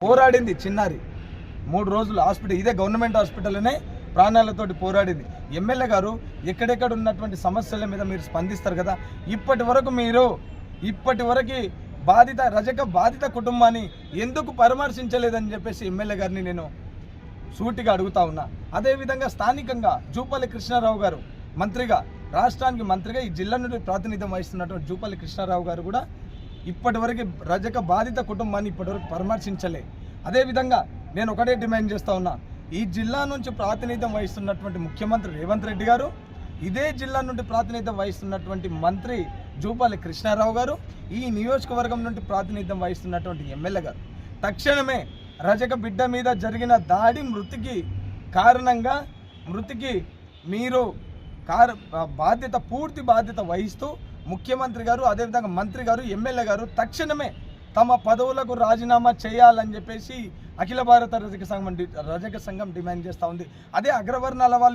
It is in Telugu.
పోరాడింది చిన్నారి 3 రోజులు హాస్పిటల్, ఇదే గవర్నమెంట్ హాస్పిటల్లోనే ప్రాణాలతోటి పోరాడింది. ఎమ్మెల్యే గారు ఎక్కడెక్కడ ఉన్నటువంటి సమస్యల మీద మీరు స్పందిస్తారు కదా. ఇప్పటి వరకు రజక బాధిత కుటుంబాన్ని ఎందుకు పరామర్శించలేదని చెప్పేసి ఎమ్మెల్యే గారిని నేను సూటిగా అడుగుతా ఉన్నా. అదేవిధంగా స్థానికంగా జూపల్లి కృష్ణారావు గారు మంత్రిగా, రాష్ట్రానికి మంత్రిగా ఈ జిల్లా నుండి ప్రాతినిధ్యం వహిస్తున్నటువంటి జూపల్లి కృష్ణారావు గారు కూడా ఇప్పటివరకు రజక బాధిత కుటుంబాన్ని ఇప్పటివరకు పరామర్శించలే. అదేవిధంగా నేను ఒకటే డిమాండ్ చేస్తూ ఉన్నా, ఈ జిల్లా నుంచి ప్రాతినిధ్యం వహిస్తున్నటువంటి ముఖ్యమంత్రి రేవంత్ రెడ్డి గారు, ఇదే జిల్లా నుండి ప్రాతినిధ్యం వహిస్తున్నటువంటి మంత్రి జూపల్లి కృష్ణారావు గారు, ఈ నియోజకవర్గం నుండి ప్రాతినిధ్యం వహిస్తున్నటువంటి ఎమ్మెల్యే గారు తక్షణమే రజక బిడ్డ మీద జరిగిన దాడి మృతికి కారణంగా మీరు పూర్తి బాధ్యత వహిస్తూ ముఖ్యమంత్రి గారు, అదేవిధంగా మంత్రి గారు, ఎమ్మెల్యే గారు తక్షణమే తమ పదవులకు రాజీనామా చేయాలని చెప్పేసి అఖిల భారత రజక సంఘం డిమాండ్ చేస్తూ ఉంది. అదే అగ్రవర్ణాల వాళ్ళు